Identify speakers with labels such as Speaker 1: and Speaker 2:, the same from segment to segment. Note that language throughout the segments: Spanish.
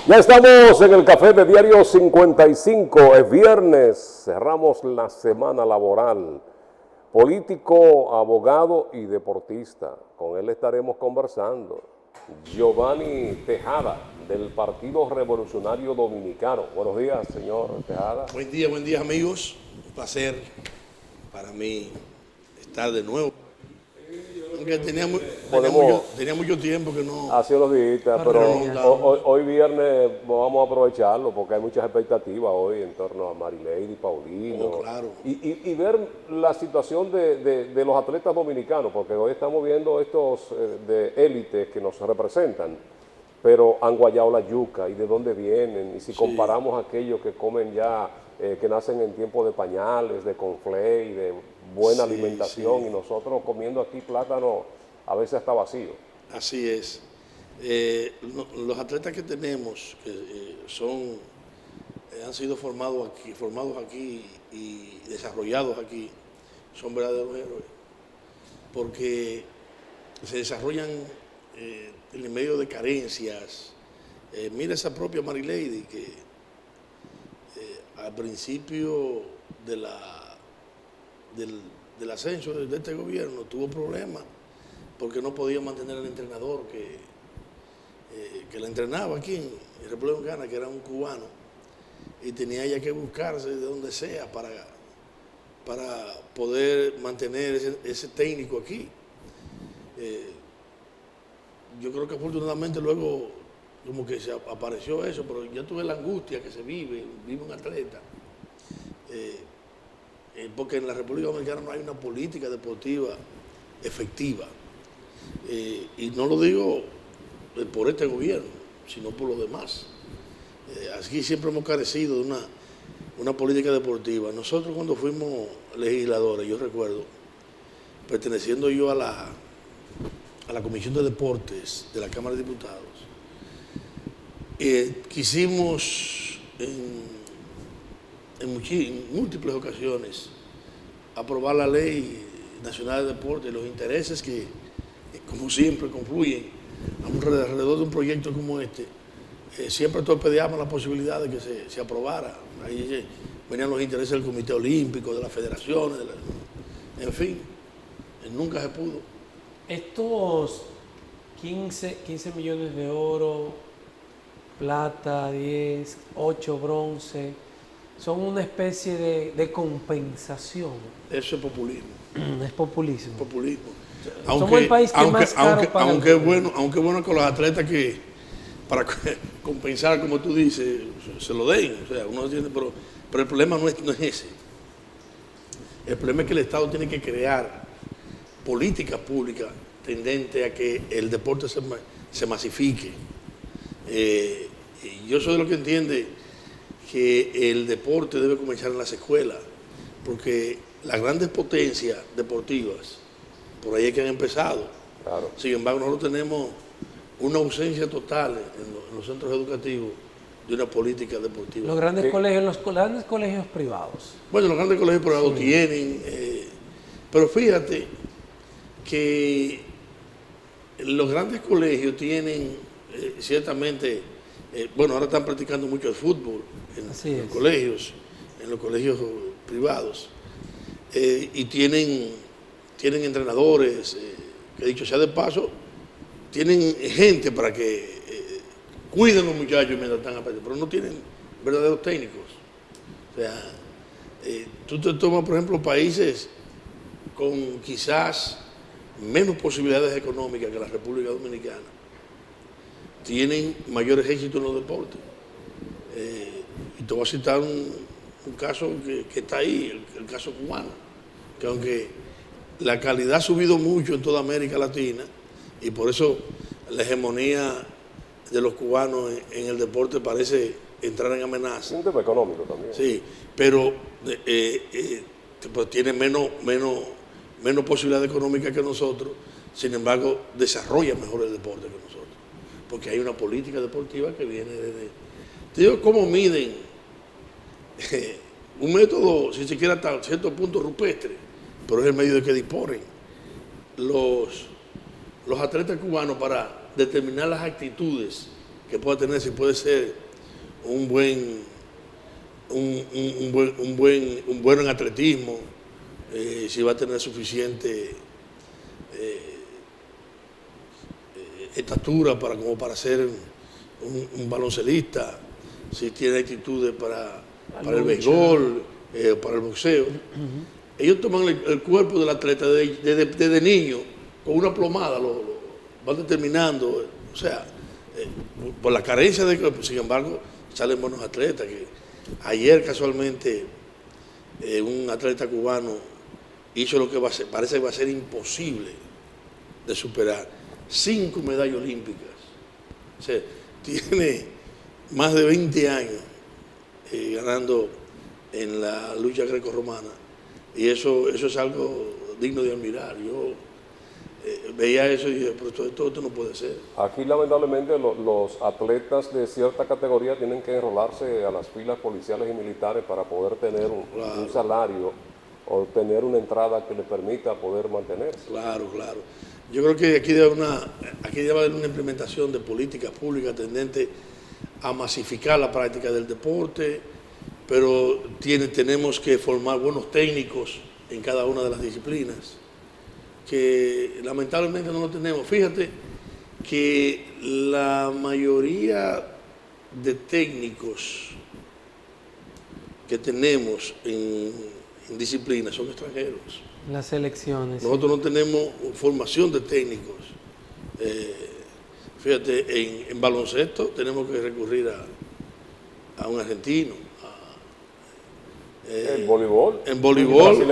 Speaker 1: Ya estamos en el café de Diario 55, es viernes, cerramos la semana laboral. Político, abogado y deportista, con él estaremos conversando. Giovanni Tejada, del Partido Revolucionario Dominicano. Buenos días, señor Tejada.
Speaker 2: Buen día amigos, un placer para mí estar de nuevo. Aunque tenía mucho tiempo que no.
Speaker 1: Hace unos días, pero hoy viernes vamos a aprovecharlo porque hay muchas expectativas hoy en torno a Marilady, Paulino.
Speaker 2: Oh, claro.
Speaker 1: Y ver la situación de los atletas dominicanos, porque hoy estamos viendo estos de élite que nos representan, pero han guayado la yuca y de dónde vienen, y si comparamos aquellos que comen ya, que nacen en tiempo de pañales, de conflé y de buena alimentación, y nosotros comiendo aquí plátano a veces está vacío.
Speaker 2: Así es. Los atletas que tenemos que han sido formados aquí y desarrollados aquí son verdaderos héroes, porque se desarrollan en el medio de carencias. Mira esa propia Marilady que al principio del ascenso de este gobierno tuvo problemas porque no podía mantener al entrenador que la entrenaba aquí en República Dominicana, que era un cubano, y tenía ella que buscarse de donde sea para poder mantener ese técnico aquí. Yo creo que afortunadamente luego como que se apareció eso, pero ya tuve la angustia que se vive un atleta, porque en la República Dominicana no hay una política deportiva efectiva, y no lo digo por este gobierno, sino por los demás. Aquí siempre hemos carecido de una política deportiva. Nosotros cuando fuimos legisladores, yo recuerdo, perteneciendo yo a la Comisión de Deportes de la Cámara de Diputados, quisimos en múltiples ocasiones aprobar la Ley Nacional de Deportes, los intereses que, como siempre, confluyen alrededor de un proyecto como este. Siempre torpedeamos la posibilidad de que se aprobara. Ahí venían los intereses del Comité Olímpico, de las federaciones, en fin, nunca se pudo.
Speaker 3: Estos 15 millones de oro, plata, 10, 8 bronce, son una especie de compensación.
Speaker 2: Eso es populismo.
Speaker 3: Es populismo.
Speaker 2: Populismo.
Speaker 3: Somos el país que más caro paga.
Speaker 2: Aunque es bueno que los atletas que, para compensar, como tú dices, se lo den. O sea, uno entiende, pero el problema no es ese. El problema es que el Estado tiene que crear políticas públicas tendentes a que el deporte se masifique. Yo soy de lo que entiende que el deporte debe comenzar en las escuelas, porque las grandes potencias deportivas, por ahí es que han empezado.
Speaker 1: Claro.
Speaker 2: Sin embargo, nosotros tenemos una ausencia total en los centros educativos de una política deportiva.
Speaker 3: Los grandes colegios privados.
Speaker 2: Bueno, los grandes colegios privados tienen, pero fíjate que los grandes colegios tienen ciertamente, bueno, ahora están practicando mucho el fútbol en los colegios privados, y tienen entrenadores, que dicho sea de paso, tienen gente para que cuiden a los muchachos mientras están aprendiendo, pero no tienen verdaderos técnicos. O sea, tú te tomas, por ejemplo, países con quizás menos posibilidades económicas que la República Dominicana, tienen mayores éxitos en los deportes. Y te voy a citar un caso que está ahí, el caso cubano, que aunque la calidad ha subido mucho en toda América Latina, y por eso la hegemonía de los cubanos en el deporte parece entrar en amenaza.
Speaker 1: Un tema económico también.
Speaker 2: Sí, pero pues tiene menos posibilidad económica que nosotros, sin embargo, desarrolla mejor el deporte que nosotros, porque hay una política deportiva que viene desde... Te digo, ¿cómo miden? Un método, si se quiere, hasta cierto punto rupestre, pero es el medio de que disponen los atletas cubanos para determinar las actitudes que pueda tener, si puede ser un bueno en atletismo, si va a tener suficiente estatura como para ser un baloncelista, si tiene actitudes para el béisbol, para el boxeo. Ellos toman el cuerpo del atleta desde niño, con una plomada, lo van determinando, o sea, por la carencia sin embargo, salen buenos atletas. Que ayer casualmente un atleta cubano hizo lo que parece que va a ser imposible de superar, 5 medallas olímpicas. O sea, tiene más de 20 años ganando en la lucha grecorromana, y eso es algo digno de admirar. Yo veía eso y dije, pero esto no puede ser.
Speaker 1: Aquí lamentablemente los atletas de cierta categoría tienen que enrolarse a las filas policiales y militares para poder tener un salario o tener una entrada que le permita poder mantenerse.
Speaker 2: Claro. Yo creo que aquí debe haber una implementación de políticas públicas tendente a masificar la práctica del deporte, pero tenemos que formar buenos técnicos en cada una de las disciplinas, que lamentablemente no lo tenemos. Fíjate que la mayoría de técnicos que tenemos en disciplinas son extranjeros.
Speaker 3: Las selecciones.
Speaker 2: Nosotros no tenemos formación de técnicos. Fíjate, en baloncesto tenemos que recurrir a un argentino.
Speaker 1: ¿En voleibol?
Speaker 2: En voleibol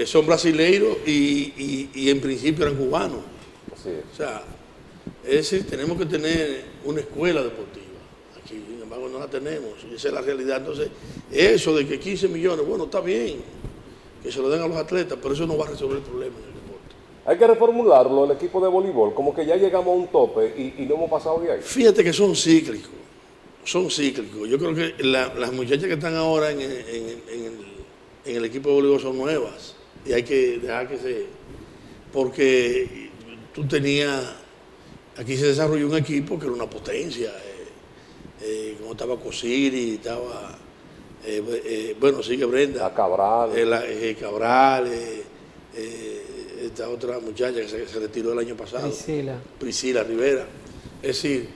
Speaker 2: son brasileiros y en principio eran cubanos.
Speaker 1: Así es.
Speaker 2: O sea, es decir, tenemos que tener una escuela deportiva. Aquí, sin embargo, no la tenemos. Y esa es la realidad. Entonces, eso de que 15 millones, bueno, está bien, que se lo den a los atletas, pero eso no va a resolver el problema en el deporte.
Speaker 1: Hay que reformularlo, el equipo de voleibol, como que ya llegamos a un tope y no hemos pasado de ahí.
Speaker 2: Fíjate que son cíclicos. Yo creo que las muchachas que están ahora en el equipo de voleibol son nuevas y hay que dejar que porque aquí se desarrolló un equipo que era una potencia, como estaba Cosiri, estaba, sigue Brenda.
Speaker 1: Cabral.
Speaker 2: Cabral, esta otra muchacha que se retiró el año pasado. Priscila Rivera. Es decir,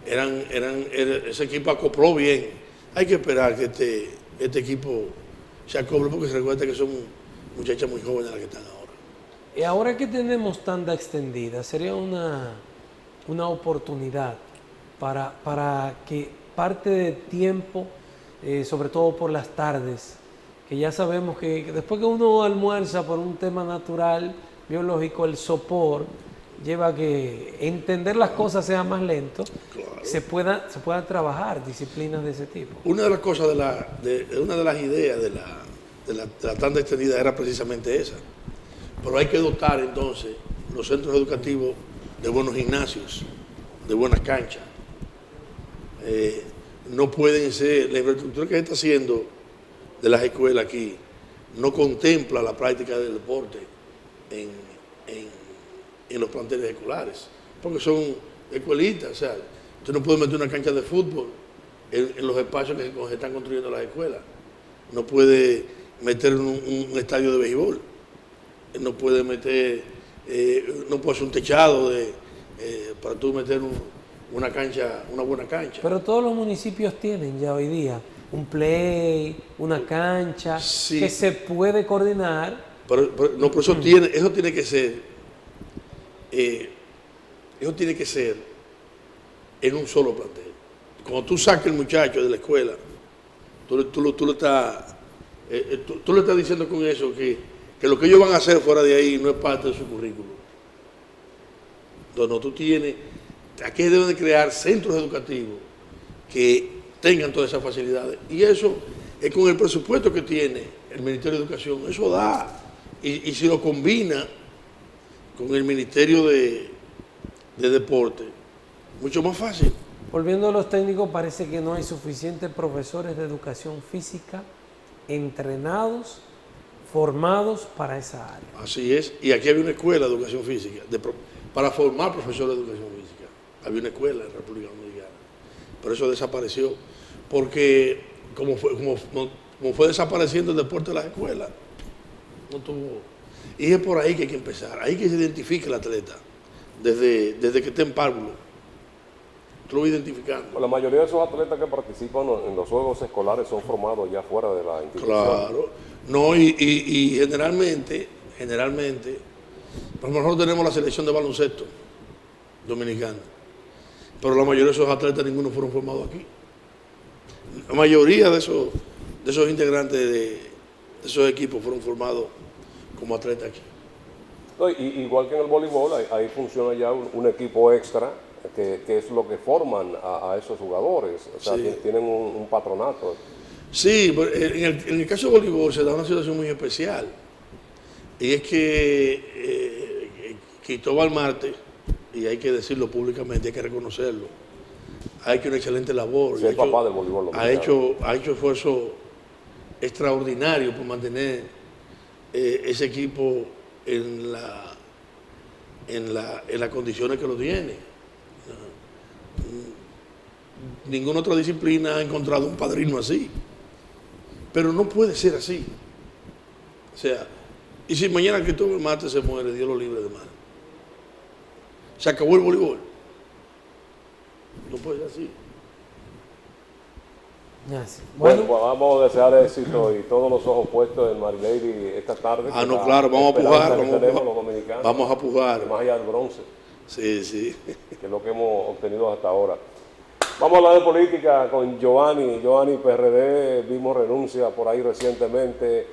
Speaker 2: ese equipo acopló bien. Hay que esperar que este equipo se acople, porque se recuerda que son muchachas muy jóvenes las que están ahora.
Speaker 3: Y ahora que tenemos tanda extendida, sería una oportunidad para que parte de tiempo, sobre todo por las tardes, que ya sabemos que después que uno almuerza por un tema natural, biológico, el sopor lleva a que entender las cosas sea más lento, claro. se pueda trabajar disciplinas de ese tipo.
Speaker 2: Una de las cosas, una de las ideas de la tanda extendida era precisamente esa. Pero hay que dotar entonces los centros educativos de buenos gimnasios, de buenas canchas. No pueden ser, la infraestructura que se está haciendo de las escuelas aquí no contempla la práctica del deporte en los planteles escolares, porque son escuelitas. O sea, usted no puede meter una cancha de fútbol en los espacios que se están construyendo las escuelas. No puede meter un estadio de béisbol. No puede meter, no puede hacer un techado para tú meter una buena cancha.
Speaker 3: Pero todos los municipios tienen ya hoy día un play, una cancha, sí, que se puede coordinar.
Speaker 2: Pero eso tiene que ser. Eso tiene que ser en un solo plantel. Cuando tú saques el muchacho de la escuela, tú le estás diciendo con eso que lo que ellos van a hacer fuera de ahí no es parte de su currículum. Entonces, aquí deben de crear centros educativos que tengan todas esas facilidades. Y eso es con el presupuesto que tiene el Ministerio de Educación. Eso da. Y si lo combina con el Ministerio de Deporte, mucho más fácil.
Speaker 3: Volviendo a los técnicos, parece que no hay suficientes profesores de educación física entrenados, formados para esa área.
Speaker 2: Así es. Y aquí había una escuela de educación física, para formar profesores de educación física. Había una escuela en República Dominicana. pero eso desapareció. Porque como fue desapareciendo el deporte de las escuelas, no tuvo. Y es por ahí que hay que empezar. Ahí que se identifique el atleta, desde que está en párvulo. Tú lo vas identificando.
Speaker 1: La mayoría de esos atletas que participan en los juegos escolares son formados ya fuera de la institución.
Speaker 2: Claro. No, y generalmente, por ejemplo, nosotros tenemos la selección de baloncesto dominicana, pero la mayoría de esos atletas ninguno fueron formados aquí. La mayoría de esos integrantes de esos equipos fueron formados como atletas aquí.
Speaker 1: No, igual que en el voleibol, ahí funciona ya un equipo extra, que es lo que forman a esos jugadores. O sea,
Speaker 2: Sí.
Speaker 1: tienen un patronato.
Speaker 2: Sí, pero en el caso de voleibol se da una situación muy especial. Y es que Cristóbal Marte, y hay que decirlo públicamente, hay que reconocerlo, ha hecho una excelente labor.
Speaker 1: Sí, el papá del voleibol dominicano.
Speaker 2: Ha hecho esfuerzo extraordinario por mantener ese equipo en las condiciones que lo tiene. Ninguna otra disciplina ha encontrado un padrino así. Pero no puede ser así. O sea, y si mañana Cristóbal Marte se muere, Dios lo libre de mal. Se acabó el voleibol. No puede ser así.
Speaker 3: Así.
Speaker 1: Bueno, pues vamos a desear éxito y todos los ojos puestos en Marilady esta tarde.
Speaker 2: Ah,
Speaker 1: que
Speaker 2: no,
Speaker 1: la
Speaker 2: claro, vamos a
Speaker 1: esperanza
Speaker 2: pujar.
Speaker 1: que tenemos los dominicanos,
Speaker 2: Vamos a pujar.
Speaker 1: más allá del bronce,
Speaker 2: Sí, sí.
Speaker 1: que es lo que hemos obtenido hasta ahora. Vamos a hablar de política con Giovanni PRD, vimos renuncia por ahí recientemente.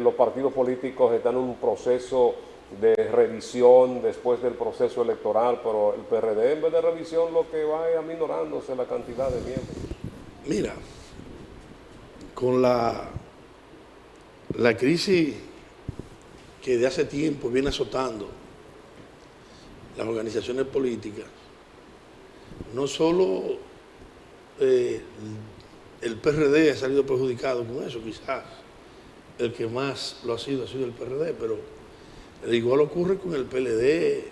Speaker 1: Los partidos políticos están en un proceso de revisión después del proceso electoral, pero el PRD en vez de revisión lo que va es aminorándose la cantidad de miembros.
Speaker 2: Mira, con la crisis que de hace tiempo viene azotando las organizaciones políticas, no solo el PRD ha salido perjudicado con eso, quizás el que más lo ha sido el PRD, pero igual ocurre con el PLD,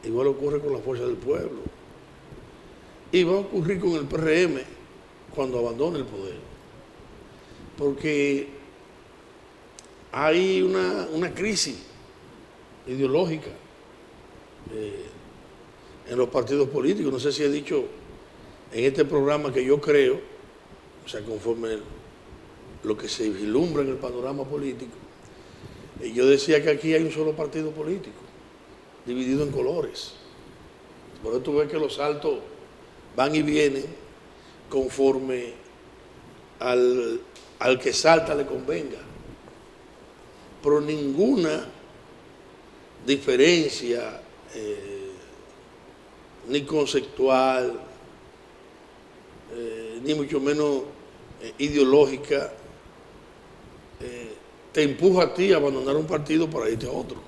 Speaker 2: igual ocurre con la Fuerza del Pueblo, y va a ocurrir con el PRM cuando abandone el poder, porque hay una crisis ideológica en los partidos políticos. No sé si he dicho en este programa que yo creo, o sea, conforme lo que se vislumbra en el panorama político, yo decía que aquí hay un solo partido político, dividido en colores. Por eso tú ves que los saltos van y vienen conforme al que salta le convenga. Pero ninguna diferencia ni conceptual, ni mucho menos ideológica, te empuja a ti a abandonar un partido para irte a otro.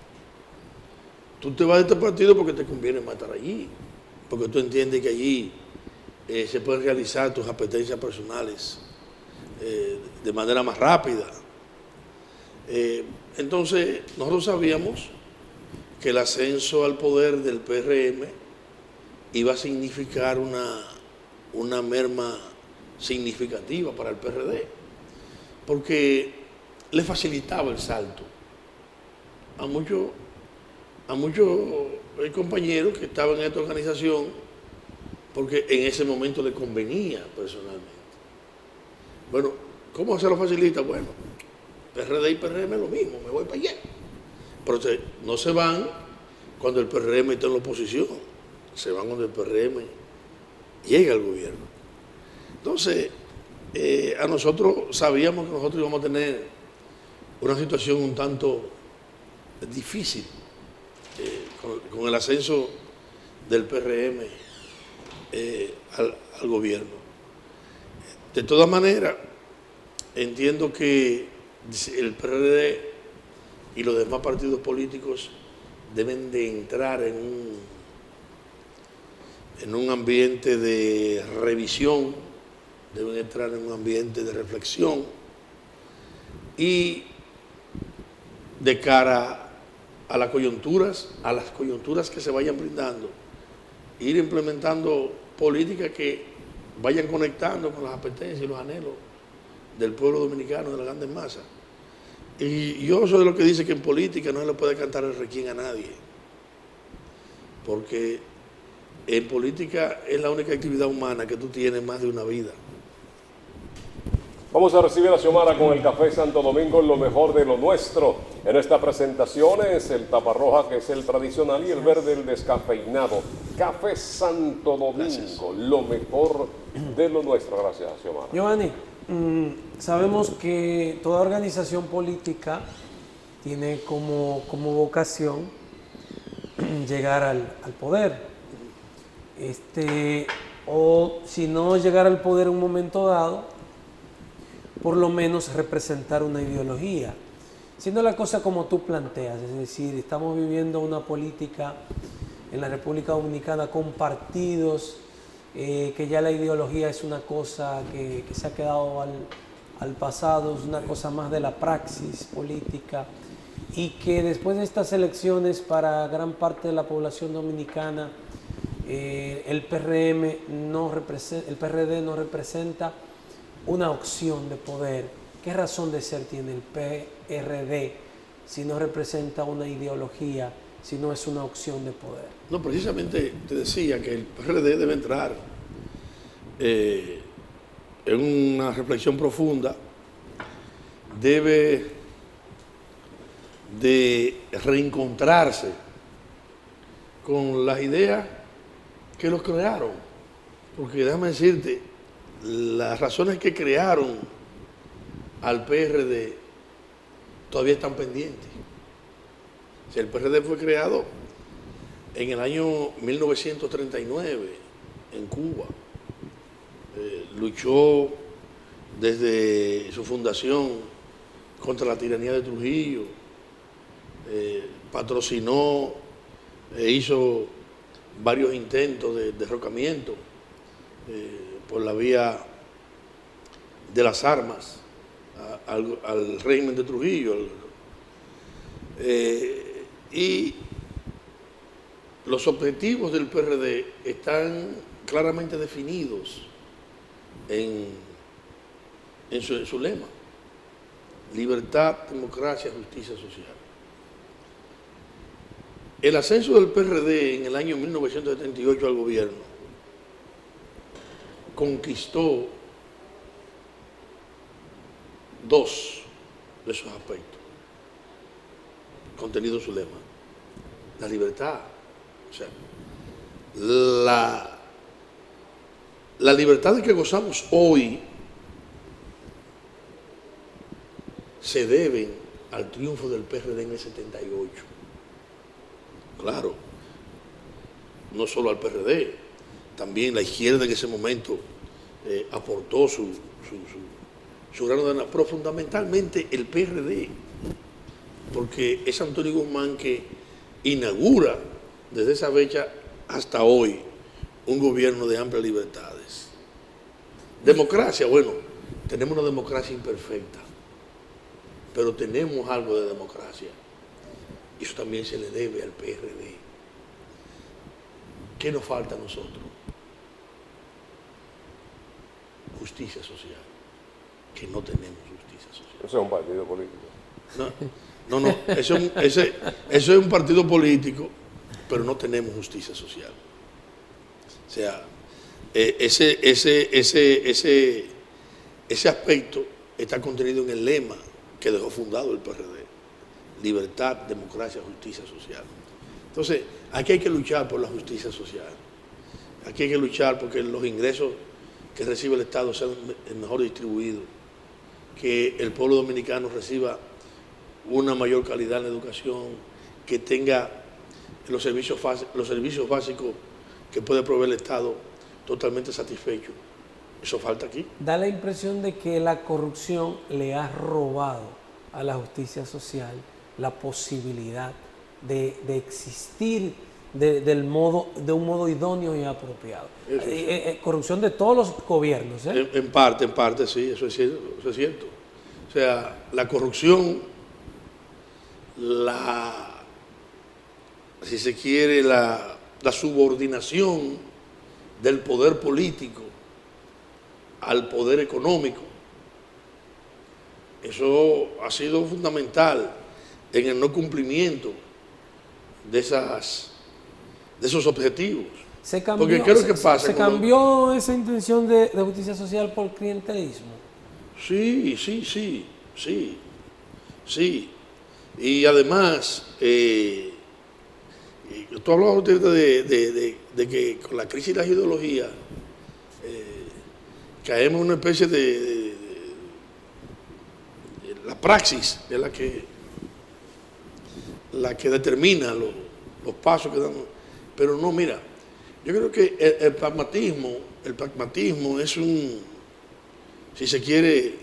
Speaker 2: Tú te vas de este partido porque te conviene más estar allí, porque tú entiendes que allí se pueden realizar tus apetencias personales de manera más rápida. Entonces, nosotros sabíamos que el ascenso al poder del PRM iba a significar una merma significativa para el PRD, porque le facilitaba el salto a muchos compañeros que estaban en esta organización, porque en ese momento le convenía personalmente. Bueno, ¿cómo se lo facilita? Bueno, PRD y PRM es lo mismo, me voy para allá. Pero no se van cuando el PRM está en la oposición, se van cuando el PRM llega al gobierno. Entonces, a nosotros sabíamos que nosotros íbamos a tener una situación un tanto difícil con el ascenso del PRM al gobierno. De todas maneras, entiendo que el PRD y los demás partidos políticos deben de entrar en un ambiente de revisión, deben entrar en un ambiente de reflexión y de cara a las coyunturas que se vayan brindando, ir implementando políticas que vayan conectando con las apetencias y los anhelos del pueblo dominicano, de las grandes masas. Y yo soy de los que dice que en política no se le puede cantar el requiem a nadie, porque en política es la única actividad humana que tú tienes más de una vida.
Speaker 1: Vamos a recibir a Xiomara con el Café Santo Domingo, lo mejor de lo nuestro. En esta presentación es el taparroja, que es el tradicional, y el verde, el descafeinado. Café Santo Domingo, gracias. Lo mejor de lo nuestro. Gracias, Xiomara.
Speaker 3: Giovanni, sabemos que toda organización política tiene como vocación llegar al poder. O si no llegar al poder en un momento dado, por lo menos representar una ideología. Siendo la cosa como tú planteas, es decir, estamos viviendo una política en la República Dominicana con partidos, que ya la ideología es una cosa que se ha quedado al pasado, es una cosa más de la praxis política, y que después de estas elecciones para gran parte de la población dominicana, el PRD no representa una opción de poder. ¿Qué razón de ser tiene el PRD si no representa una ideología, si no es una opción de poder?
Speaker 2: No, precisamente te decía que el PRD debe entrar en una reflexión profunda, debe de reencontrarse con las ideas que los crearon, porque déjame decirte, las razones que crearon al PRD todavía están pendientes. O sea, el PRD fue creado en el año 1939 en Cuba. Luchó desde su fundación contra la tiranía de Trujillo, patrocinó e hizo varios intentos de derrocamiento por la vía de las armas al régimen de Trujillo. Y los objetivos del PRD están claramente definidos en su lema: libertad, democracia, justicia social. El ascenso del PRD en el año 1978 al gobierno conquistó dos de esos aspectos contenidos en su lema: la libertad, o sea, la libertad de que gozamos hoy se deben al triunfo del PRD en el 78. Claro, no solo al PRD, también la izquierda en ese momento aportó su grano de arena, pero fundamentalmente el PRD, porque es Antonio Guzmán que inaugura desde esa fecha hasta hoy un gobierno de amplias libertades. Democracia, bueno, tenemos una democracia imperfecta, pero tenemos algo de democracia. Y eso también se le debe al PRD. ¿Qué nos falta a nosotros? Justicia social. Que no tenemos justicia social.
Speaker 1: Eso es un partido político.
Speaker 2: No, ese es un partido político, pero no tenemos justicia social. O sea, ese aspecto está contenido en el lema que dejó fundado el PRD: libertad, democracia, justicia social. Entonces, aquí hay que luchar por la justicia social. Aquí hay que luchar porque los ingresos que recibe el Estado sean mejor distribuidos, que el pueblo dominicano reciba una mayor calidad en la educación, que tenga los servicios básicos que puede proveer el Estado totalmente satisfechos. Eso falta aquí.
Speaker 3: Da la impresión de que la corrupción le ha robado a la justicia social la posibilidad de existir de un modo idóneo y apropiado. Corrupción de todos los gobiernos.
Speaker 2: En parte, sí, eso es cierto. O sea, la corrupción, si se quiere, la subordinación del poder político al poder económico. Eso ha sido fundamental en el no cumplimiento de esos objetivos.
Speaker 3: Se cambió,
Speaker 2: Porque ¿qué es lo que pasa?
Speaker 3: se cambió esa intención de justicia social por clientelismo.
Speaker 2: Sí. Y además, tú hablabas de que con la crisis de las ideologías caemos en una especie de la praxis de la que determina los pasos que damos. Pero no, mira, yo creo que el pragmatismo es si se quiere,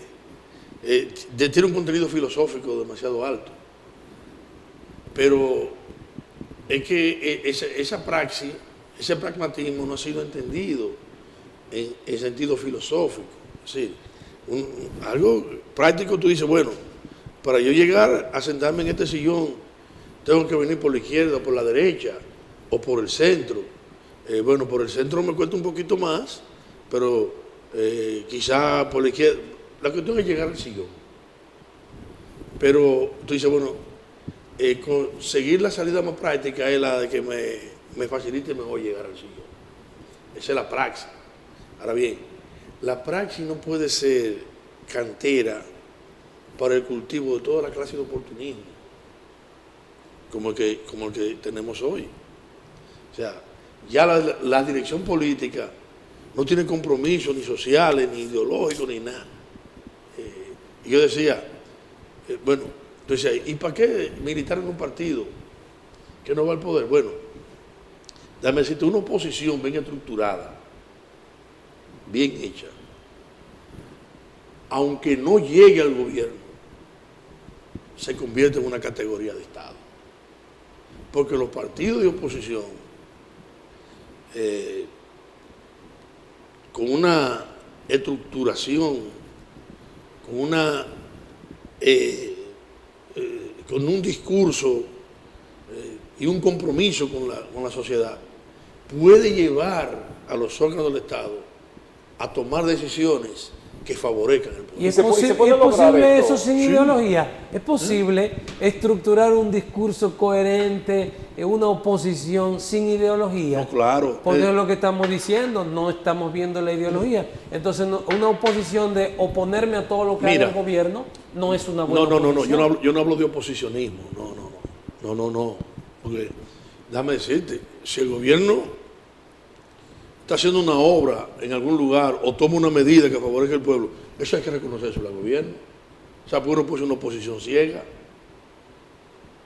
Speaker 2: tiene un contenido filosófico demasiado alto. Pero es que esa praxis, ese pragmatismo no ha sido entendido en sentido filosófico. Es decir, algo práctico, tú dices, bueno, para yo llegar a sentarme en este sillón, tengo que venir por la izquierda, por la derecha, o por el centro. Bueno, por el centro me cuesta un poquito más, pero quizá por la izquierda. La cuestión es llegar al sillón. Pero tú dices, bueno, conseguir la salida más práctica es la de que me facilite mejor llegar al sillón. Esa es la praxis. Ahora bien, la praxis no puede ser cantera para el cultivo de toda la clase de oportunismo, como el que tenemos hoy. O sea, ya la dirección política no tiene compromisos ni sociales, ni ideológicos, ni nada. Y yo decía, bueno, entonces, ¿y para qué militar en un partido que no va al poder? Bueno, déjame decirte, una oposición bien estructurada, bien hecha, aunque no llegue al gobierno, se convierte en una categoría de Estado. Porque los partidos de oposición, con una estructuración, con un discurso y un compromiso con la sociedad, puede llevar a los órganos del Estado a tomar decisiones que favorezcan el pueblo.
Speaker 3: ¿Y es posible eso sin ideología? ¿Es posible estructurar un discurso coherente, una oposición sin ideología?
Speaker 2: No, claro.
Speaker 3: Porque es lo que estamos diciendo, no estamos viendo la ideología. Entonces, una oposición de oponerme a todo lo que haga el gobierno no es una buena oposición.
Speaker 2: No, yo no hablo de oposicionismo. No. Porque, déjame decirte, si el gobierno está haciendo una obra en algún lugar o toma una medida que favorezca al pueblo, eso hay que reconocerlo al gobierno. O sea, porque uno puede ser una oposición ciega.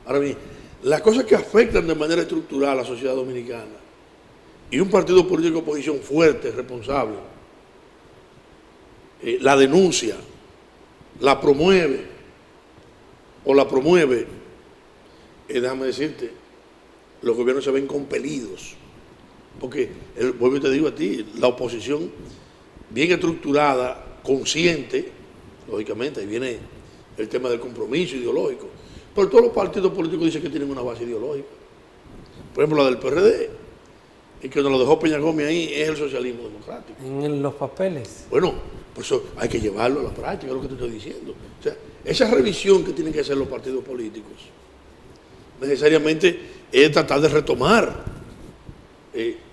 Speaker 2: Ahora bien, las cosas que afectan de manera estructural a la sociedad dominicana y un partido político de oposición fuerte, responsable, la denuncia, la promueve, déjame decirte, los gobiernos se ven compelidos. Porque, vuelvo y te digo a ti, la oposición bien estructurada, consciente, lógicamente, ahí viene el tema del compromiso ideológico, pero todos los partidos políticos dicen que tienen una base ideológica. Por ejemplo, la del PRD, y que nos lo dejó Peña Gómez ahí, es el socialismo democrático.
Speaker 3: En los papeles.
Speaker 2: Bueno, por eso hay que llevarlo a la práctica, es lo que te estoy diciendo. O sea, esa revisión que tienen que hacer los partidos políticos, necesariamente es tratar de retomar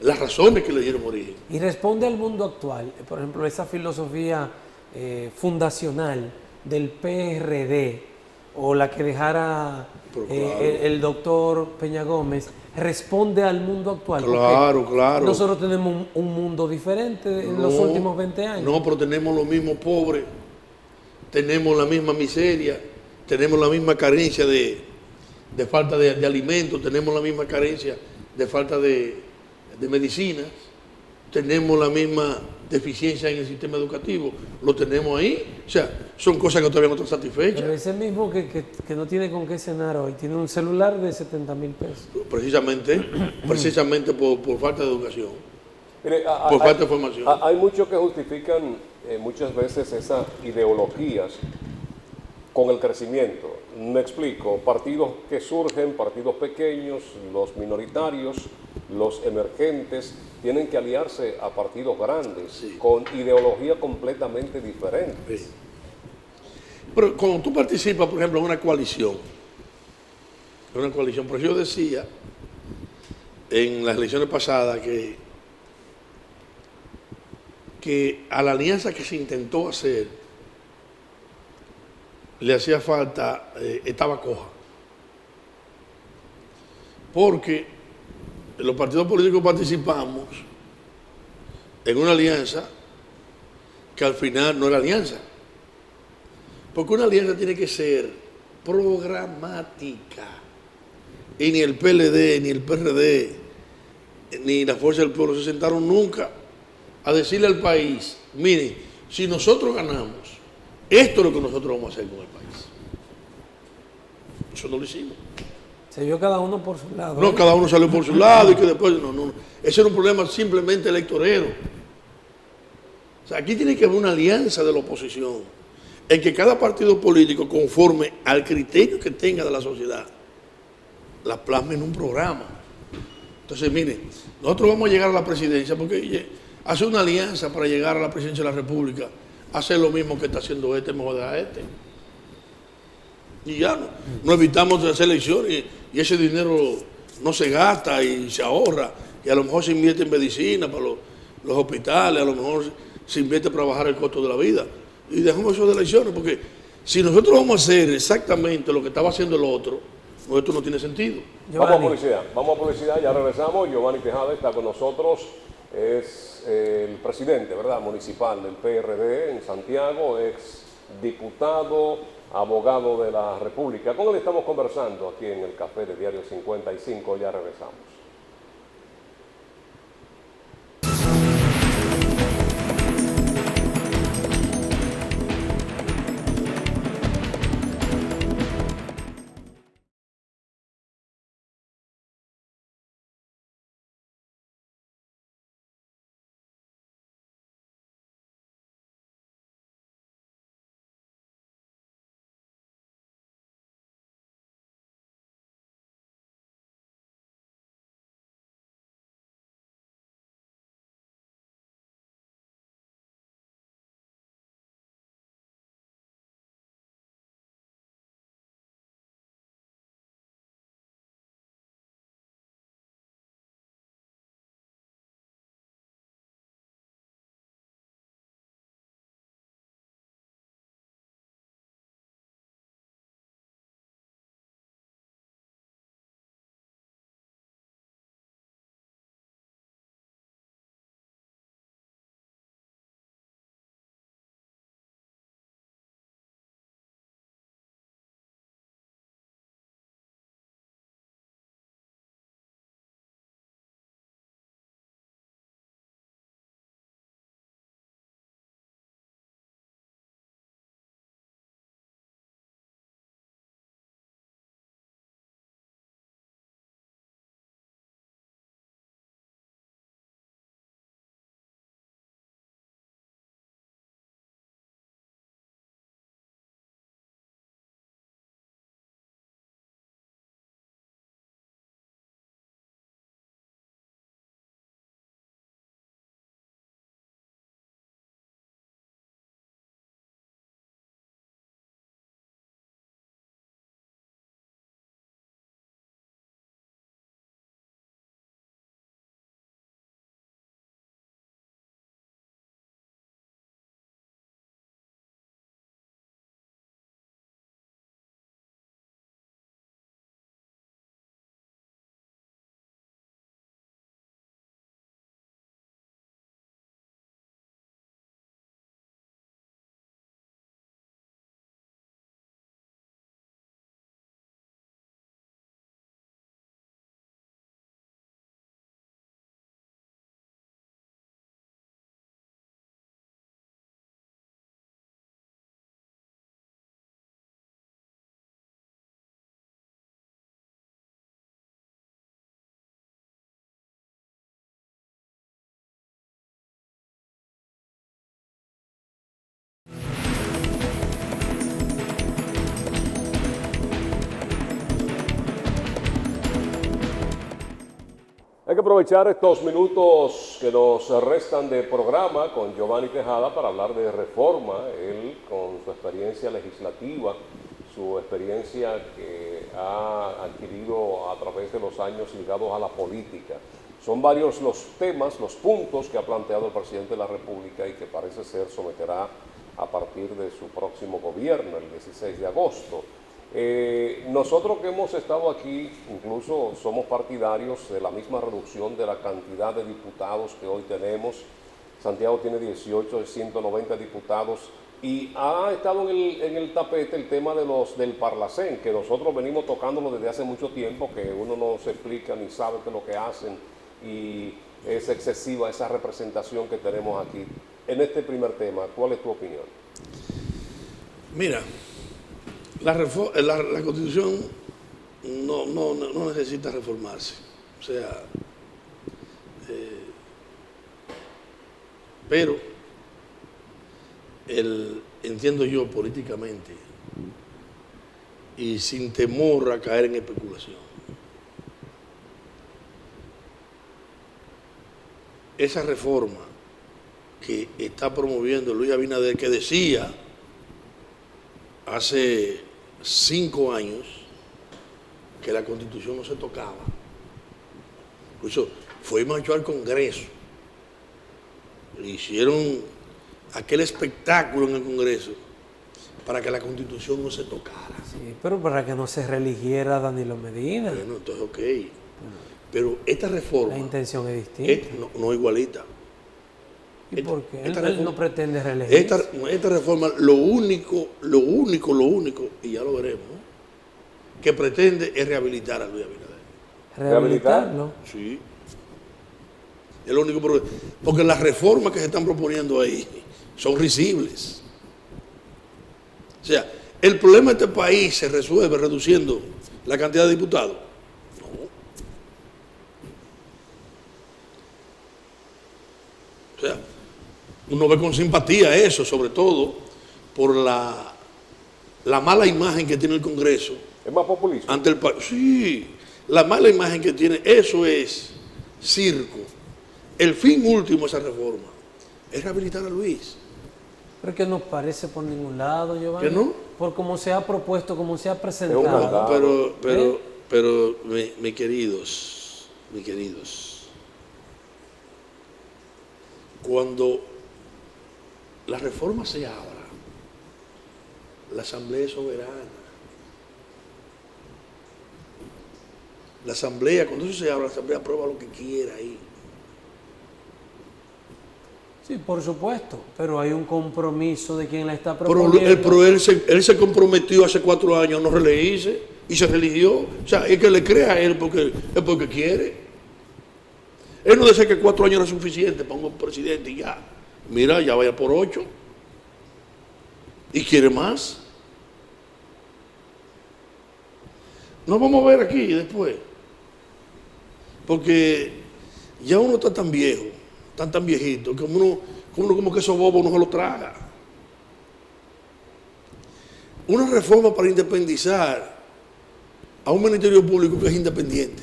Speaker 2: las razones que le dieron origen.
Speaker 3: Y responde al mundo actual, por ejemplo, esa filosofía fundacional del PRD o la que dejara
Speaker 2: Claro.
Speaker 3: el doctor Peña Gómez, responde al mundo actual.
Speaker 2: Claro.
Speaker 3: Nosotros tenemos un mundo diferente en los últimos 20 años.
Speaker 2: No, pero tenemos los mismos pobres, tenemos la misma miseria, tenemos la misma carencia de falta de alimentos, tenemos la misma carencia de falta de medicinas, tenemos la misma deficiencia en el sistema educativo, lo tenemos ahí. O sea, son cosas que todavía no están satisfechas.
Speaker 3: Pero ese mismo que no tiene con qué cenar hoy, tiene un celular de 70,000 pesos.
Speaker 2: Precisamente por falta de educación,
Speaker 1: Mire,
Speaker 2: por falta de formación.
Speaker 1: Hay muchos que justifican muchas veces esas ideologías con el crecimiento. Me explico, partidos que surgen, partidos pequeños, los minoritarios, los emergentes tienen que aliarse a partidos grandes
Speaker 2: Sí.
Speaker 1: con ideología completamente diferente.
Speaker 2: Sí. Pero cuando tú participas, por ejemplo, en una coalición, por eso yo decía en las elecciones pasadas que a la alianza que se intentó hacer le hacía falta, estaba coja. Porque los partidos políticos participamos en una alianza que al final no era alianza. Porque una alianza tiene que ser programática. Y ni el PLD, ni el PRD, ni la Fuerza del Pueblo se sentaron nunca a decirle al país, miren, si nosotros ganamos, esto es lo que nosotros vamos a hacer con el país. Eso no lo hicimos.
Speaker 3: Se vio cada uno por su lado.
Speaker 2: No, cada uno salió por su lado y que después, no. Ese era un problema simplemente electorero. O sea, aquí tiene que haber una alianza de la oposición en que cada partido político, conforme al criterio que tenga de la sociedad, la plasme en un programa. Entonces, miren, nosotros vamos a llegar a la presidencia porque hacer una alianza para llegar a la presidencia de la República, hacer lo mismo que está haciendo este, mejor a este. Y ya no evitamos hacer elecciones y ese dinero no se gasta y se ahorra y a lo mejor se invierte en medicina para los hospitales, a lo mejor se invierte para bajar el costo de la vida y dejamos eso de elecciones porque si nosotros vamos a hacer exactamente lo que estaba haciendo el otro, esto no tiene sentido.
Speaker 3: Giovanni.
Speaker 1: Vamos a publicidad, ya regresamos. Giovanni Tejada está con nosotros, es el presidente, ¿verdad?, municipal del PRD en Santiago, ex diputado, abogado de la República. Con él estamos conversando aquí en el Café de Diario 55, ya regresamos. Hay que aprovechar estos minutos que nos restan de programa con Giovanni Tejada para hablar de reforma, él con su experiencia legislativa, su experiencia que ha adquirido a través de los años ligados a la política. Son varios los temas, los puntos que ha planteado el presidente de la República y que parece ser someterá a partir de su próximo gobierno, el 16 de agosto. Nosotros que hemos estado aquí, incluso somos partidarios de la misma reducción de la cantidad de diputados que hoy tenemos. Santiago tiene 18 de 190 diputados y ha estado en el tapete el tema del Parlacén, que nosotros venimos tocándolo desde hace mucho tiempo, que uno no se explica ni sabe qué es lo que hacen y es excesiva esa representación que tenemos aquí. En este primer tema, ¿cuál es tu opinión?
Speaker 2: Mira, la Constitución no necesita reformarse. O sea, pero entiendo yo políticamente y sin temor a caer en especulación, esa reforma que está promoviendo Luis Abinader, que decía hace 5 años que la Constitución no se tocaba. Por eso fue y marchó al Congreso. Hicieron aquel espectáculo en el Congreso para que la Constitución no se tocara.
Speaker 3: Sí, pero para que no se reeligiera Danilo Medina.
Speaker 2: Bueno, entonces ok. Pero esta reforma...
Speaker 3: La intención es distinta.
Speaker 2: No igualita.
Speaker 3: ¿Y por qué? Él no pretende reelegirse.
Speaker 2: Esta reforma, lo único, y ya lo veremos, que pretende es rehabilitar a Luis Abinader.
Speaker 3: ¿Rehabilitarlo?
Speaker 2: Sí. Es lo único problema. Porque las reformas que se están proponiendo ahí son risibles. O sea, el problema de este país se resuelve reduciendo la cantidad de diputados. No. O sea, uno ve con simpatía eso, sobre todo por la mala imagen que tiene el Congreso.
Speaker 1: ¿Es más populista?
Speaker 2: Ante el país. Sí, la mala imagen que tiene, eso es circo. El fin último de esa reforma es rehabilitar a Luis.
Speaker 3: Pero que no parece por ningún lado, Giovanni.
Speaker 2: ¿Que no?
Speaker 3: Por cómo se ha propuesto, cómo se ha presentado.
Speaker 2: Pero mis queridos, cuando la reforma se abra, la Asamblea es soberana. La Asamblea, cuando eso se abra, la Asamblea aprueba lo que quiera ahí.
Speaker 3: Sí, por supuesto, pero hay un compromiso de quien la está proponiendo.
Speaker 2: Pero él se comprometió hace 4 años a no reelegirse y se religió. O sea, es que le crea a él porque quiere. Él no dice que 4 años era suficiente para un presidente y ya. Mira, ya vaya por 8. ¿Y quiere más? Nos vamos a ver aquí después. Porque ya uno está tan viejo, tan viejito, que uno como que esos bobos no se lo traga. Una reforma para independizar a un ministerio público que es independiente.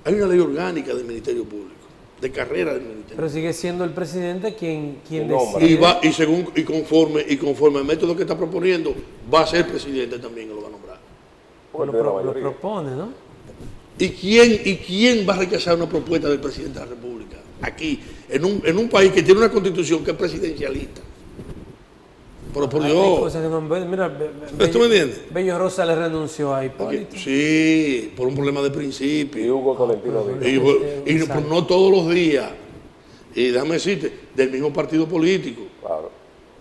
Speaker 2: Hay una ley orgánica del Ministerio Público, de carrera del Ministerio.
Speaker 3: Pero sigue siendo el presidente quien
Speaker 1: nombra.
Speaker 3: decide.
Speaker 2: Y conforme al método que está proponiendo, va a ser presidente también, lo va a nombrar.
Speaker 3: Lo propone, ¿no?
Speaker 2: ¿Y quién va a rechazar una propuesta del presidente de la República? Aquí, en un país que tiene una constitución que es presidencialista. Pero por Dios.
Speaker 3: Hay cosas que no, mira,
Speaker 2: ¿Tú me entiendes?
Speaker 3: Bello Rosa le renunció a Hipólito.
Speaker 2: Sí, por un problema de
Speaker 1: Y
Speaker 2: principio.
Speaker 1: Hugo Tolentino Díaz.
Speaker 2: Y pues no todos los días. Y déjame decirte, del mismo partido político.
Speaker 1: Claro.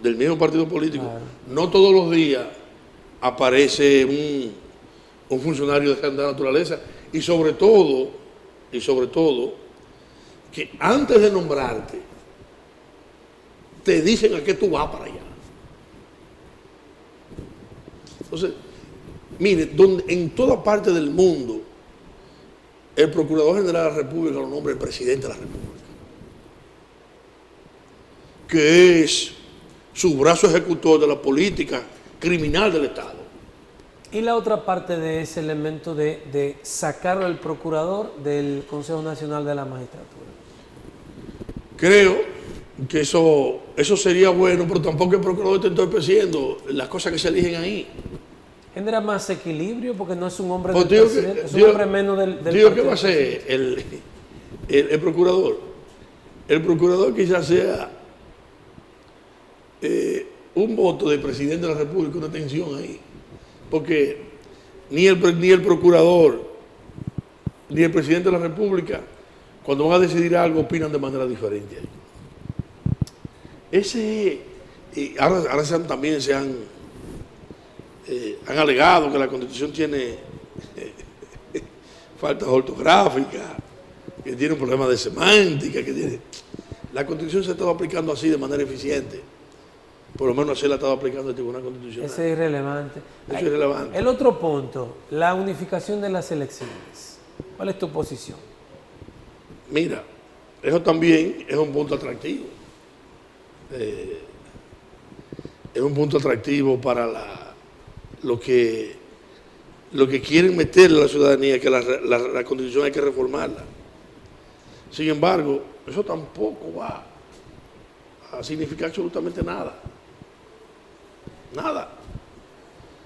Speaker 2: Del mismo partido político.
Speaker 3: Claro.
Speaker 2: No todos los días aparece un funcionario de esa naturaleza. Y sobre todo, que antes de nombrarte, te dicen a qué tú vas para allá. Entonces, mire, en toda parte del mundo, el Procurador General de la República lo nombra el Presidente de la República, que es su brazo ejecutor de la política criminal del Estado.
Speaker 3: Y la otra parte de ese elemento de sacarlo al procurador del Consejo Nacional de la Magistratura.
Speaker 2: Creo que eso sería bueno, pero tampoco el procurador está entorpeciendo las cosas que se eligen ahí.
Speaker 3: Genera más equilibrio porque no es un hombre
Speaker 2: Pues
Speaker 3: del
Speaker 2: digo
Speaker 3: presidente, es un
Speaker 2: digo-
Speaker 3: hombre menos del
Speaker 2: digo, ¿qué
Speaker 3: partido
Speaker 2: va a hacer el procurador? El procurador quizás sea un voto del presidente de la República, una tensión ahí. Porque ni el procurador ni el presidente de la República, cuando van a decidir algo, opinan de manera diferente. Ahora también se han alegado que la Constitución tiene faltas ortográficas, que tiene un problema de semántica, la Constitución se ha estado aplicando así de manera eficiente. Por lo menos así la ha estado aplicando el Tribunal Constitucional.
Speaker 3: Eso es irrelevante.
Speaker 2: Eso es irrelevante.
Speaker 3: El otro punto, la unificación de las elecciones. ¿Cuál es tu posición?
Speaker 2: Mira, eso también es un punto atractivo. Es un punto atractivo para lo que quieren meterle a la ciudadanía, que la Constitución hay que reformarla. Sin embargo, eso tampoco va a significar absolutamente nada. Nada.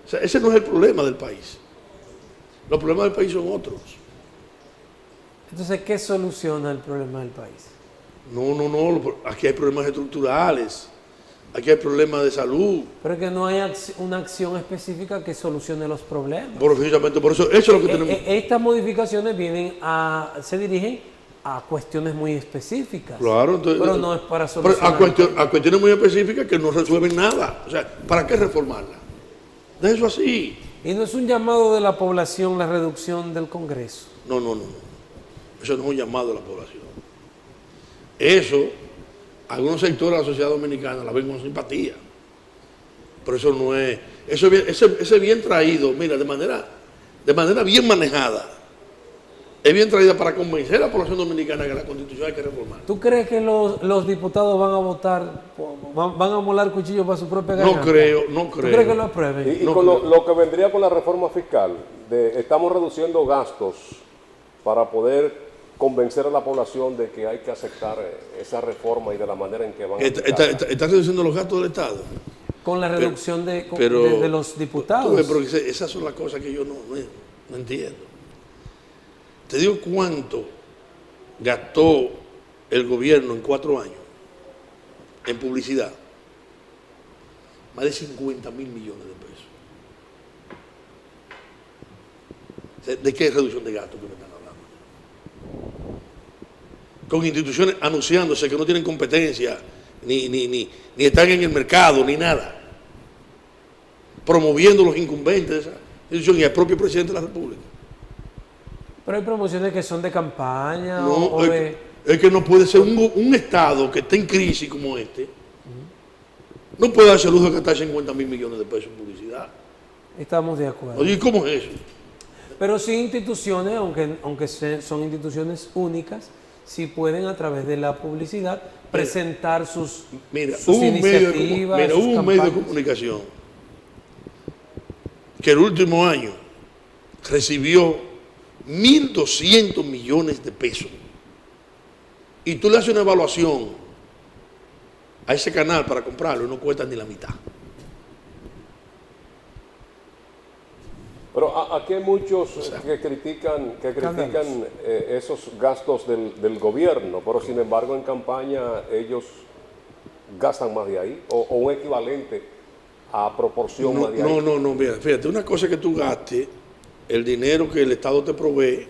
Speaker 2: O sea, ese no es el problema del país. Los problemas del país son otros.
Speaker 3: Entonces, ¿qué soluciona el problema del país?
Speaker 2: No. Aquí hay problemas estructurales. Aquí hay problemas de salud.
Speaker 3: Pero que no hay una acción específica que solucione los problemas.
Speaker 2: Precisamente por eso es lo que tenemos.
Speaker 3: Estas modificaciones se dirigen a cuestiones muy específicas.
Speaker 2: Claro, entonces,
Speaker 3: pero no es para solucionar.
Speaker 2: A cuestiones muy específicas que no resuelven nada. O sea, ¿para qué reformarla? De eso así.
Speaker 3: Y no es un llamado de la población la reducción del Congreso.
Speaker 2: No. Eso no es un llamado a la población. Eso, algunos sectores de la sociedad dominicana la ven con simpatía. Pero eso no es. Ese bien traído, mira, de manera bien manejada, es bien traída para convencer a la población dominicana que la Constitución hay que reformar.
Speaker 3: ¿Tú crees que los diputados van a votar, van a molar cuchillos para su propia garganta?
Speaker 2: No creo.
Speaker 3: ¿Tú crees que lo aprueben?
Speaker 1: Y con lo que vendría con la reforma fiscal, estamos reduciendo gastos para poder convencer a la población de que hay que aceptar esa reforma y de la manera en que van a aplicarla.
Speaker 2: ¿Está reduciendo los gastos del Estado?
Speaker 3: Con la reducción de los diputados.
Speaker 2: Pero esas son las cosas que yo no entiendo. Te digo cuánto gastó el gobierno en 4 años en publicidad. Más de 50 mil millones de pesos. ¿De qué reducción de gastos que me están hablando? Con instituciones anunciándose que no tienen competencia, ni están en el mercado, ni nada. Promoviendo los incumbentes de esa institución y al propio presidente de la República.
Speaker 3: Pero hay promociones que son de campaña
Speaker 2: No,
Speaker 3: o de...
Speaker 2: es que no puede ser un Estado que esté en crisis como este. No puede darse el lujo de gastar 50 mil millones de pesos en publicidad.
Speaker 3: Estamos de acuerdo.
Speaker 2: Oye, ¿cómo es eso?
Speaker 3: Pero sí instituciones, aunque son instituciones únicas, sí pueden a través de la publicidad presentar sus iniciativas.
Speaker 2: Hubo un medio de comunicación que el último año recibió 1.200 millones de pesos. Y tú le haces una evaluación a ese canal para comprarlo y no cuesta ni la mitad.
Speaker 1: Pero aquí hay muchos que critican esos gastos del gobierno, pero sin embargo en campaña ellos gastan más de ahí, o un equivalente a proporción más de ahí.
Speaker 2: No, mira, fíjate, una cosa que tú gastes, el dinero que el Estado te provee,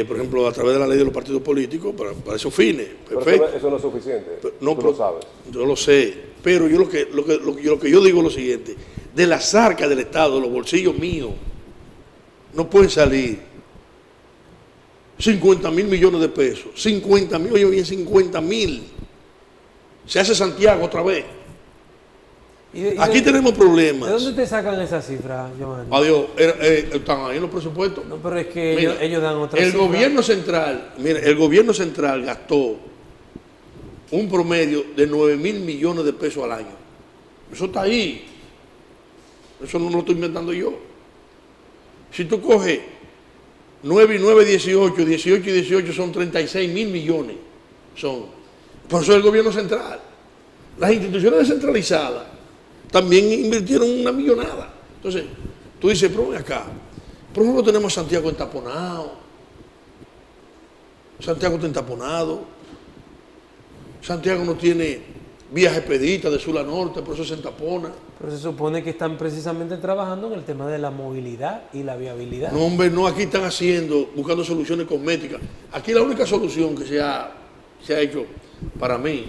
Speaker 2: por ejemplo, a través de la ley de los partidos políticos, para esos fines, perfecto.
Speaker 1: Pero eso no es suficiente, tú
Speaker 2: pero
Speaker 1: lo sabes.
Speaker 2: Yo lo sé, pero yo lo que yo digo es lo siguiente: de las arcas del Estado, de los bolsillos míos, no pueden salir 50 mil millones de pesos. 50 mil, oye bien, 50 mil. Se hace Santiago otra vez. Aquí tenemos problemas.
Speaker 3: ¿De dónde te sacan esas cifras, Giovanni?
Speaker 2: Adiós, están ahí en los presupuestos.
Speaker 3: No, pero es que
Speaker 2: Mira,
Speaker 3: ellos dan otras
Speaker 2: el
Speaker 3: cifras.
Speaker 2: gobierno central gastó un promedio de 9 mil millones de pesos al año. Eso está ahí. Eso no lo estoy inventando yo. Si tú coges 9 y 9, 18, 18 y 18 son 36.000 millones. Por eso el gobierno central. Las instituciones descentralizadas también invirtieron una millonada. Entonces, tú dices, pero ven acá. Por ejemplo, tenemos a Santiago entaponado. Santiago está entaponado. Santiago no tiene vías expeditas de sur a norte, por eso se entapona.
Speaker 3: Pero se supone que están precisamente trabajando en el tema de la movilidad y la viabilidad.
Speaker 2: No, hombre, no, aquí están buscando soluciones cosméticas. Aquí la única solución que se ha hecho para mí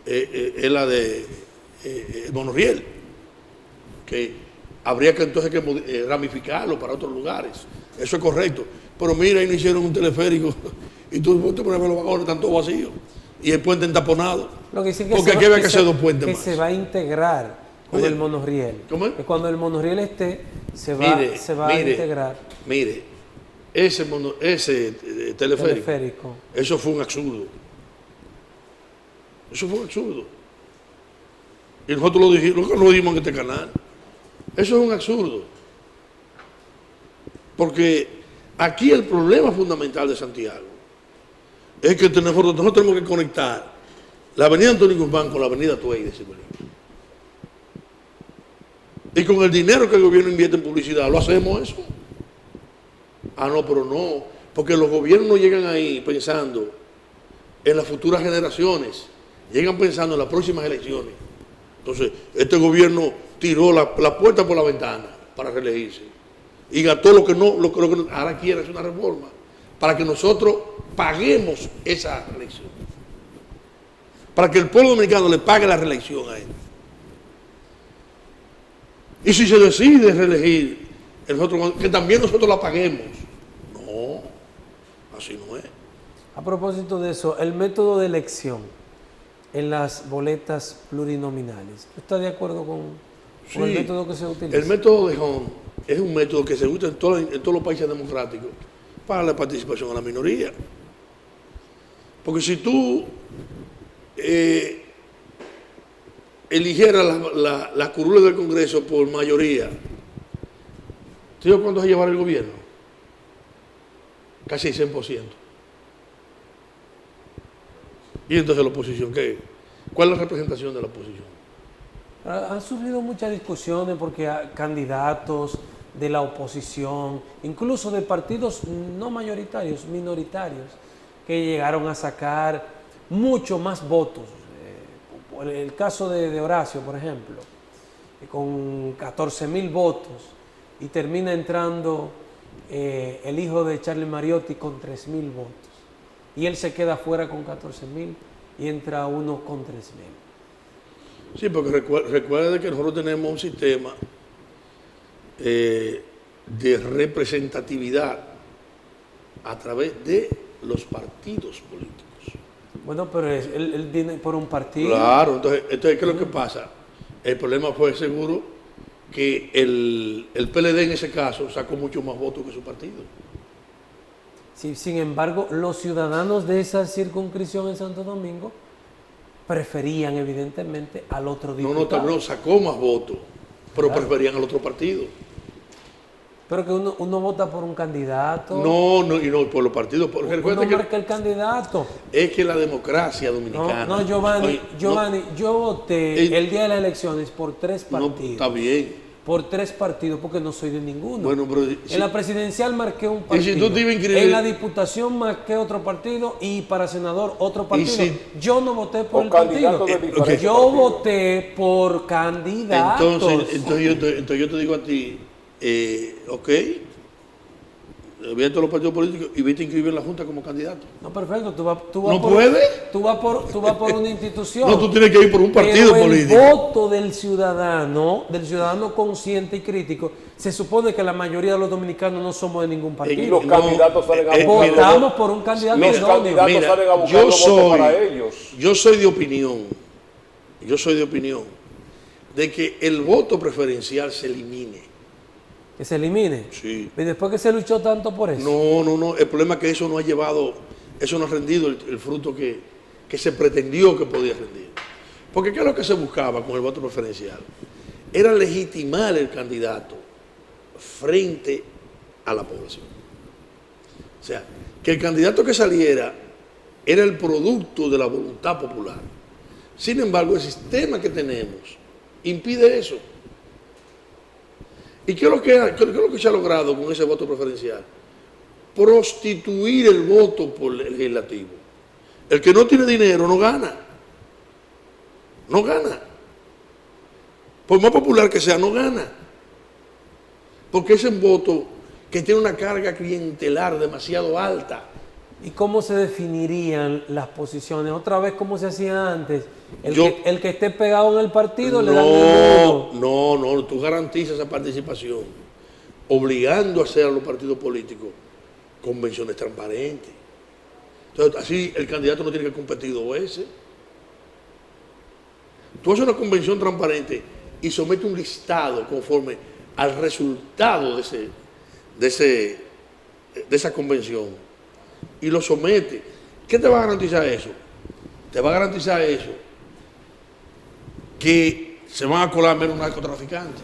Speaker 2: es la de el monorriel, que habría que entonces ramificarlo para otros lugares. Eso es correcto. Pero mira, ahí no hicieron un teleférico y tú te pones a ver los vagones, están todos vacíos. Y el puente entaponado.
Speaker 3: Lo que dice que
Speaker 2: porque aquí había que hacer 2 puentes
Speaker 3: que
Speaker 2: más.
Speaker 3: se va a integrar con el monorriel.
Speaker 2: ¿Cómo es?
Speaker 3: Que cuando el monorriel esté, se va a integrar.
Speaker 2: Mire, ese teleférico, eso fue un absurdo. Eso fue un absurdo. Y nosotros lo dijimos en este canal. Eso es un absurdo. Porque aquí el problema fundamental de Santiago es que nosotros tenemos que conectar la avenida Antonio Guzmán con la avenida Tuey de Cibolín. Y con el dinero que el gobierno invierte en publicidad, ¿lo hacemos eso? Ah, no, pero no. Porque los gobiernos no llegan ahí pensando en las futuras generaciones. Llegan pensando en las próximas elecciones. Entonces, este gobierno tiró la puerta por la ventana para reelegirse. Y gastó lo que ahora quiere hacer una reforma para que nosotros paguemos esa reelección. Para que el pueblo dominicano le pague la reelección a él. Y si se decide reelegir, que también nosotros la paguemos. No, así no es.
Speaker 3: A propósito de eso, el método de elección en las boletas plurinominales, ¿está de acuerdo con el método que se utiliza?
Speaker 2: El método de Home es un método que se usa en todos los países democráticos para la participación a la minoría. Porque si tú eligieras la curula del Congreso por mayoría, ¿tú sabes cuánto se llevará el gobierno? Casi 100%. ¿Y entonces la oposición qué? ¿Cuál es la representación de la oposición?
Speaker 3: Han surgido muchas discusiones porque candidatos de la oposición, incluso de partidos no mayoritarios, minoritarios, que llegaron a sacar mucho más votos. El caso de Horacio, por ejemplo, con 14.000 votos, y termina entrando el hijo de Charlie Mariotti con 3.000 votos. Y él se queda fuera con 14.000 y entra uno con 3.000.
Speaker 2: Sí, porque recuerda que nosotros tenemos un sistema de representatividad a través de los partidos políticos.
Speaker 3: Bueno, pero él viene por un partido.
Speaker 2: Claro, entonces ¿qué es lo que pasa? El problema fue seguro que el PLD en ese caso sacó mucho más votos que su partido.
Speaker 3: Sí, sin embargo, los ciudadanos de esa circunscripción en Santo Domingo preferían evidentemente al otro diputado.
Speaker 2: No, sacó más votos, pero preferían al otro partido.
Speaker 3: Pero que uno vota por un candidato.
Speaker 2: No, por los partidos.
Speaker 3: Uno marca el candidato.
Speaker 2: Es que la democracia dominicana.
Speaker 3: No, Giovanni, yo voté el día de las elecciones por 3 partidos.
Speaker 2: No, está bien.
Speaker 3: Por 3 partidos, porque no soy de ninguno.
Speaker 2: Bueno, pero,
Speaker 3: en la presidencial marqué un partido.
Speaker 2: ¿Y si tú te ibas a inscribir?
Speaker 3: En la diputación marqué otro partido y para senador otro partido. Yo no voté por el partido. Yo voté por candidatos.
Speaker 2: Entonces yo te digo a ti, ok, ve a todos los partidos políticos y vete a inscribir en la Junta como candidato.
Speaker 3: No, perfecto. Tú
Speaker 2: ¿No puedes?
Speaker 3: Tú vas por una institución.
Speaker 2: No, tú tienes que ir por un partido político.
Speaker 3: El voto del ciudadano consciente y crítico, se supone que la mayoría de los dominicanos no somos de ningún partido.
Speaker 1: Y los candidatos salen a buscar.
Speaker 3: Votamos por un candidato.
Speaker 1: Los candidatos salen a buscar los votos para ellos.
Speaker 2: Yo soy de opinión de que el voto preferencial se elimine.
Speaker 3: Que se elimine.
Speaker 2: Sí.
Speaker 3: Y después que se luchó tanto por eso.
Speaker 2: No. El problema es que eso no ha rendido el fruto que se pretendió que podía rendir. Porque ¿qué es lo que se buscaba con el voto preferencial? era legitimar el candidato frente a la población. O sea, que el candidato que saliera era el producto de la voluntad popular. Sin embargo, el sistema que tenemos impide eso. ¿Y qué es lo que se ha logrado con ese voto preferencial? Prostituir el voto por el legislativo. El que no tiene dinero no gana. No gana. Por más popular que sea, no gana. Porque es un voto que tiene una carga clientelar demasiado alta.
Speaker 3: ¿Y cómo se definirían las posiciones? Otra vez, ¿cómo se hacía antes? El que esté pegado en el partido le dan el voto.
Speaker 2: No, tú garantizas esa participación, obligando a hacer a los partidos políticos convenciones transparentes. Entonces, así el candidato no tiene que competir 2 veces. Tú haces una convención transparente y sometes un listado conforme al resultado de esa convención y lo somete. ¿Qué te va a garantizar eso? Te va a garantizar eso que se van a colar menos narcotraficantes,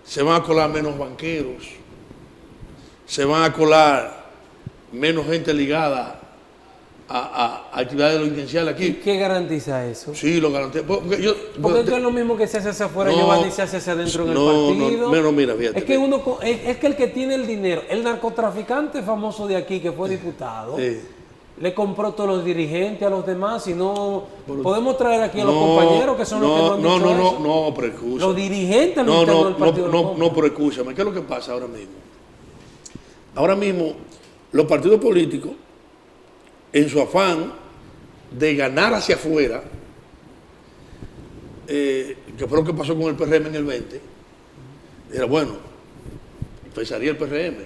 Speaker 2: se van a colar menos banqueros, se van a colar menos gente ligada a actividades delincuenciales aquí.
Speaker 3: ¿Y qué garantiza eso?
Speaker 2: Sí, lo garantiza. Porque
Speaker 3: es lo mismo que se hace hacia afuera, Giovanni, se hace hacia adentro en el partido.
Speaker 2: No, mira, fíjate.
Speaker 3: Es que el que tiene el dinero, el narcotraficante famoso de aquí que fue diputado, le compró todos los dirigentes a los demás, y no podemos traer aquí a los compañeros que son los que no han dicho eso.
Speaker 2: No, pero escúchame.
Speaker 3: Los dirigentes internos del partido.
Speaker 2: No, pero escúchame, ¿qué es lo que pasa ahora mismo? Ahora mismo, los partidos políticos, en su afán de ganar hacia afuera, que fue lo que pasó con el PRM en el 20, era bueno, pensaría el PRM,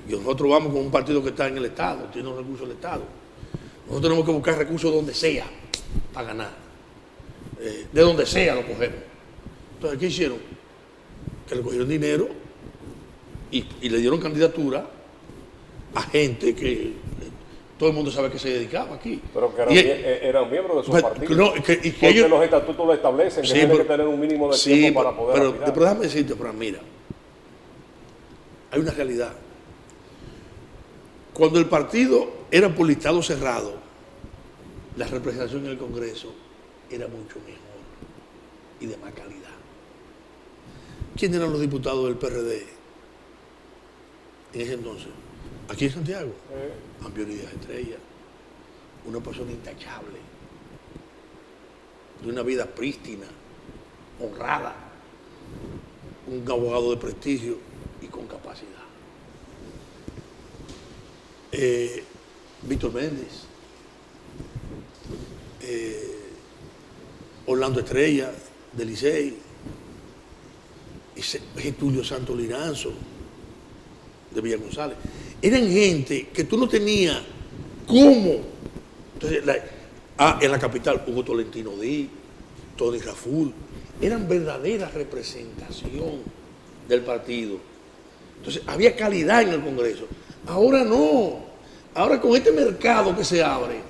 Speaker 2: y nosotros vamos con un partido que está en el Estado, tiene los recursos del Estado. Nosotros tenemos que buscar recursos donde sea para ganar. De donde sea lo cogemos. Entonces, ¿qué hicieron? Que le cogieron dinero y le dieron candidatura a gente que todo el mundo sabe que se dedicaba aquí.
Speaker 1: Pero que eran miembros de su partido.
Speaker 2: Porque
Speaker 1: ellos, los estatutos lo establecen, que tienen que tener un mínimo de tiempo para poder aspirar.
Speaker 2: Pero déjame decirte, Fran, mira, hay una realidad. Cuando el partido era por listado cerrado, la representación en el Congreso era mucho mejor y de más calidad. ¿Quiénes eran los diputados del PRD en ese entonces? Aquí en Santiago. Ambiori Díaz Estrella, una persona intachable, de una vida prístina, honrada, un abogado de prestigio y con capacidad. Víctor Méndez, Orlando Estrella, de Licey, Getulio Santos Liranzo, de Villa González. Eran gente que tú no tenías cómo. Entonces, en la capital hubo Tolentino Díaz, Tony Raful, eran verdadera representación del partido. Entonces, había calidad en el Congreso. Ahora no. Ahora con este mercado que se abre,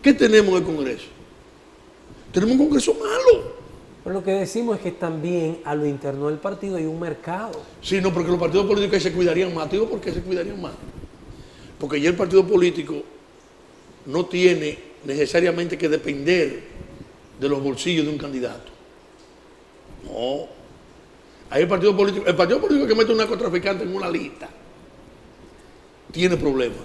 Speaker 2: ¿qué tenemos en el Congreso? Tenemos un Congreso malo.
Speaker 3: Pero lo que decimos es que también a lo interno del partido hay un mercado.
Speaker 2: Sí, no, porque los partidos políticos se cuidarían más. Digo, ¿por qué se cuidarían más? Porque ya el partido político no tiene necesariamente que depender de los bolsillos de un candidato. No. Hay el partido político que mete un narcotraficante en una lista tiene problemas.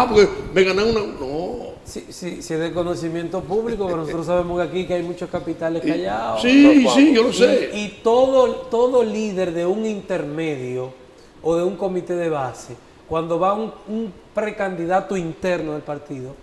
Speaker 2: Porque me ganan una. No.
Speaker 3: Sí, es de conocimiento público, pero nosotros sabemos que aquí que hay muchos capitales callados.
Speaker 2: Sí, yo lo sé.
Speaker 3: Y todo líder de un intermedio o de un comité de base, cuando va un precandidato interno del partido,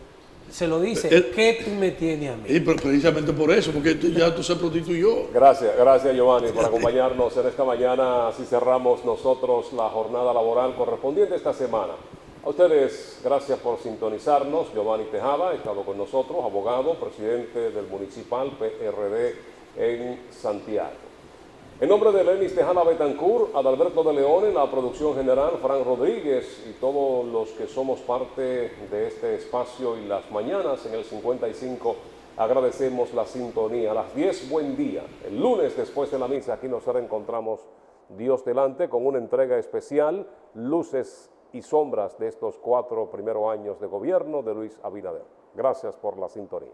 Speaker 3: se lo dice, ¿qué tú me tienes a mí?
Speaker 2: Sí, precisamente por eso, porque ya tú se prostituyó.
Speaker 1: Gracias Giovanni por acompañarnos en esta mañana. Así cerramos nosotros la jornada laboral correspondiente esta semana. A ustedes, gracias por sintonizarnos. Giovanni Tejada ha estado con nosotros, abogado, presidente del Municipal PRD en Santiago. En nombre de Lenis Tejada Betancourt, Adalberto de León, en la producción general, Fran Rodríguez y todos los que somos parte de este espacio y las mañanas en el 55 agradecemos la sintonía. A las 10, buen día. El lunes, después de la misa, aquí nos reencontramos Dios delante con una entrega especial, luces y sombras de estos 4 primeros años de gobierno de Luis Abinader. Gracias por la sintonía.